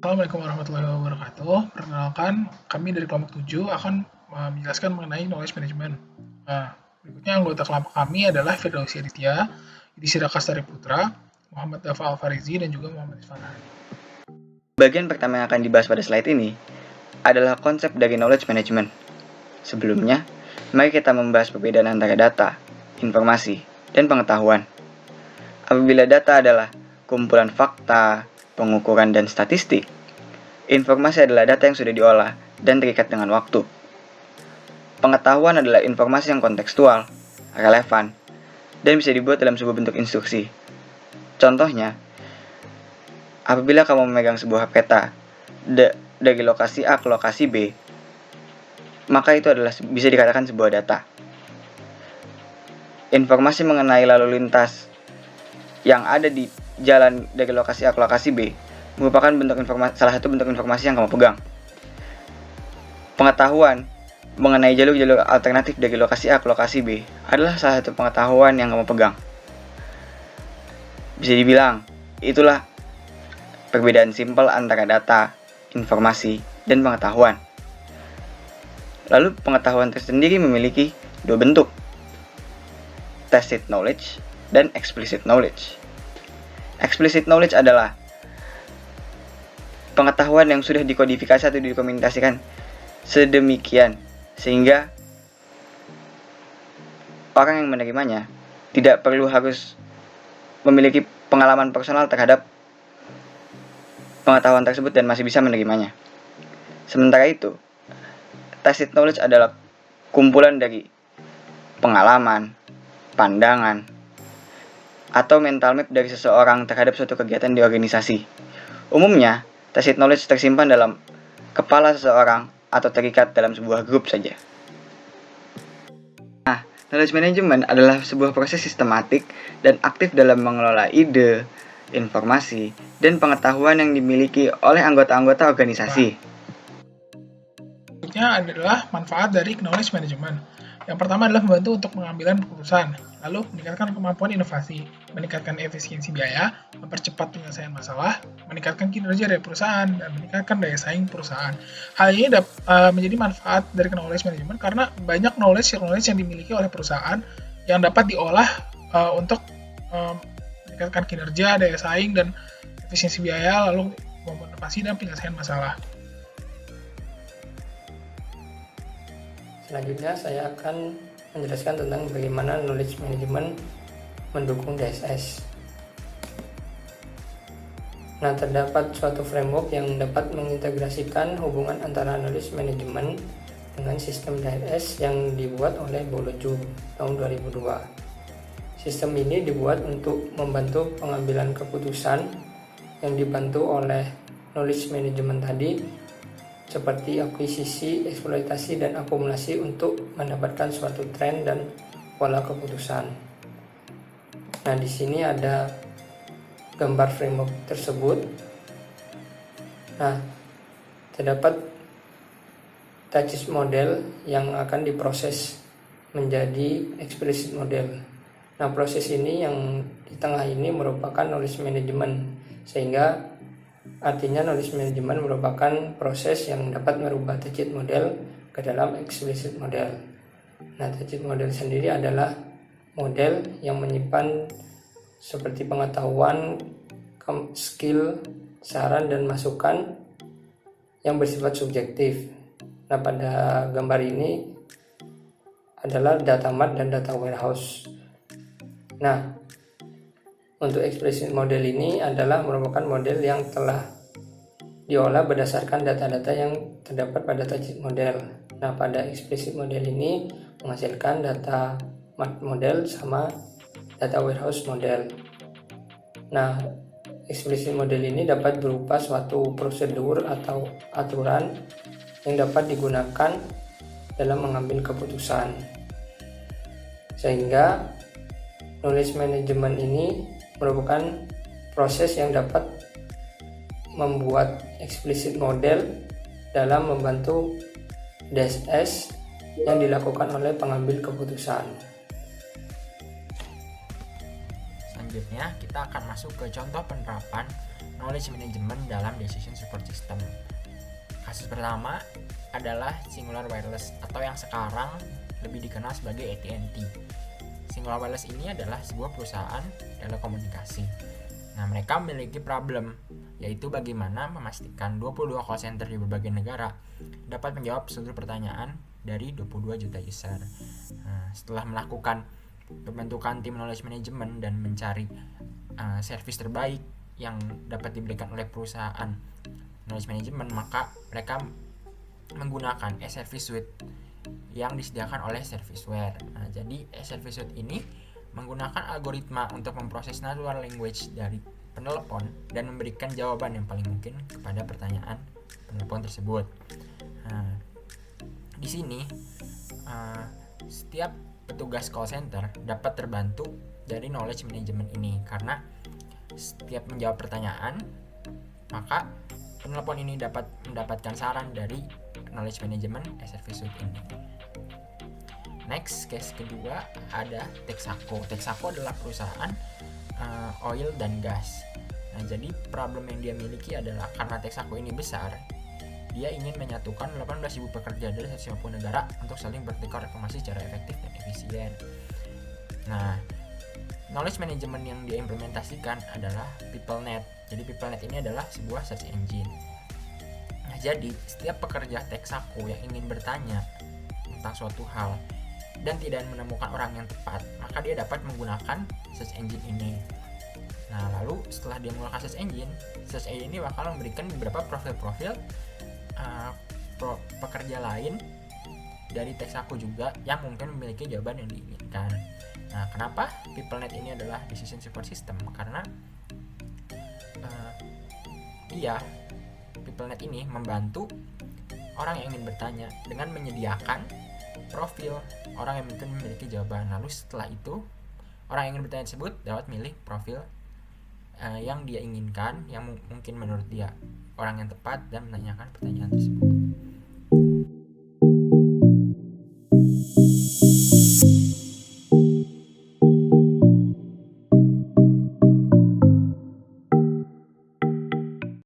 Assalamualaikum warahmatullahi wabarakatuh. Perkenalkan, kami dari kelompok 7 akan menjelaskan mengenai knowledge management. Berikutnya anggota kelompok kami adalah Firdausi Aditya, Yudi Kastari Putra, Muhammad Dafa Alfarizi, dan juga Muhammad Isfahan. Bagian pertama yang akan dibahas pada slide ini adalah konsep dari knowledge management. Sebelumnya, mari kita membahas perbedaan antara data, informasi, dan pengetahuan. Apabila data adalah kumpulan fakta, pengukuran, dan statistik, informasi adalah data yang sudah diolah dan terikat dengan waktu. Pengetahuan adalah informasi yang kontekstual, relevan, dan bisa dibuat dalam sebuah bentuk instruksi. Contohnya, apabila kamu memegang sebuah peta dari lokasi A ke lokasi B, maka itu adalah bisa dikatakan sebuah data. Informasi mengenai lalu lintas yang ada di jalan dari lokasi A ke lokasi B merupakan salah satu bentuk informasi yang kamu pegang. Pengetahuan mengenai jalur-jalur alternatif dari lokasi A ke lokasi B adalah salah satu pengetahuan yang kamu pegang. Bisa dibilang, itulah perbedaan simpel antara data, informasi, dan pengetahuan. Lalu pengetahuan tersendiri memiliki dua bentuk, tacit knowledge dan explicit knowledge. Explicit knowledge adalah pengetahuan yang sudah dikodifikasi atau dikomunikasikan sedemikian sehingga orang yang menerimanya tidak perlu harus memiliki pengalaman personal terhadap pengetahuan tersebut dan masih bisa menerimanya. Sementara itu, tacit knowledge adalah kumpulan dari pengalaman, pandangan, atau mental map dari seseorang terhadap suatu kegiatan di organisasi. Umumnya, tacit knowledge tersimpan dalam kepala seseorang atau terikat dalam sebuah grup saja. Knowledge management adalah sebuah proses sistematik dan aktif dalam mengelola ide, informasi, dan pengetahuan yang dimiliki oleh anggota-anggota organisasi. Berikutnya adalah manfaat dari knowledge management. Yang pertama adalah membantu untuk pengambilan keputusan, lalu meningkatkan kemampuan inovasi, meningkatkan efisiensi biaya, mempercepat penyelesaian masalah, meningkatkan kinerja dari perusahaan, dan meningkatkan daya saing perusahaan. Hal ini menjadi manfaat dari knowledge management karena banyak knowledge yang dimiliki oleh perusahaan yang dapat diolah untuk meningkatkan kinerja, daya saing, dan efisiensi biaya, lalu kemampuan inovasi dan penyelesaian masalah. Selanjutnya saya akan menjelaskan tentang bagaimana knowledge management mendukung DSS. Nah, terdapat suatu framework yang dapat mengintegrasikan hubungan antara knowledge management dengan sistem DSS yang dibuat oleh Boloju tahun 2002. Sistem ini dibuat untuk membantu pengambilan keputusan yang dibantu oleh knowledge management tadi, seperti akuisisi, eksploitasi, dan akumulasi untuk mendapatkan suatu tren dan pola keputusan. Nah, di sini ada gambar framework tersebut. Nah, terdapat tacit model yang akan diproses menjadi explicit model. Nah, proses ini yang di tengah ini merupakan knowledge management, sehingga artinya knowledge management merupakan proses yang dapat merubah tacit model ke dalam explicit model. Nah, tacit model sendiri adalah model yang menyimpan seperti pengetahuan, skill, saran, dan masukan yang bersifat subjektif. Nah, pada gambar ini adalah data mart dan data warehouse. Nah, untuk explicit model ini adalah merupakan model yang telah diolah berdasarkan data-data yang terdapat pada tacit model. Nah, pada explicit model ini menghasilkan data mart model sama data warehouse model. Nah, explicit model ini dapat berupa suatu prosedur atau aturan yang dapat digunakan dalam mengambil keputusan. Sehingga knowledge management ini merupakan proses yang dapat membuat explicit model dalam membantu DSS yang dilakukan oleh pengambil keputusan. Selanjutnya kita akan masuk ke contoh penerapan knowledge management dalam decision support system. Kasus pertama adalah Singular Wireless atau yang sekarang lebih dikenal sebagai AT&T. Singular Wireless ini adalah sebuah perusahaan telekomunikasi. Nah, mereka memiliki problem, yaitu bagaimana memastikan 22 call center di berbagai negara dapat menjawab seluruh pertanyaan dari 22 juta user. Nah, setelah melakukan pembentukan tim knowledge management dan mencari service terbaik yang dapat diberikan oleh perusahaan knowledge management, maka mereka menggunakan e-service suite yang disediakan oleh Serviceware. Nah, jadi e-service suite ini menggunakan algoritma untuk memproses natural language dari penelepon dan memberikan jawaban yang paling mungkin kepada pertanyaan penelepon tersebut. Nah, di sini setiap petugas call center dapat terbantu dari knowledge management ini, karena setiap menjawab pertanyaan maka penelepon ini dapat mendapatkan saran dari knowledge management e-service suite ini. Next, case kedua ada Texaco. Texaco adalah perusahaan oil dan gas. Nah, jadi problem yang dia miliki adalah karena Texaco ini besar, dia ingin menyatukan 18.000 pekerja dari 150 negara untuk saling bertukar informasi secara efektif dan efisien. Nah, knowledge management yang dia implementasikan adalah PeopleNet. Jadi PeopleNet ini adalah sebuah search engine. Nah, jadi setiap pekerja Texaco yang ingin bertanya tentang suatu hal dan tidak menemukan orang yang tepat, maka dia dapat menggunakan search engine ini. Nah, lalu setelah dia menggunakan search engine ini bakal memberikan beberapa profil-profil pekerja lain dari Texaco juga yang mungkin memiliki jawaban yang diinginkan. Nah, kenapa PeopleNet ini adalah decision support system? Karena PeopleNet ini membantu orang yang ingin bertanya dengan menyediakan profil orang yang mungkin memiliki jawaban. Lalu setelah itu orang yang ingin bertanya tersebut dapat milih profil yang dia inginkan, yang mungkin menurut dia orang yang tepat, dan menanyakan pertanyaan tersebut.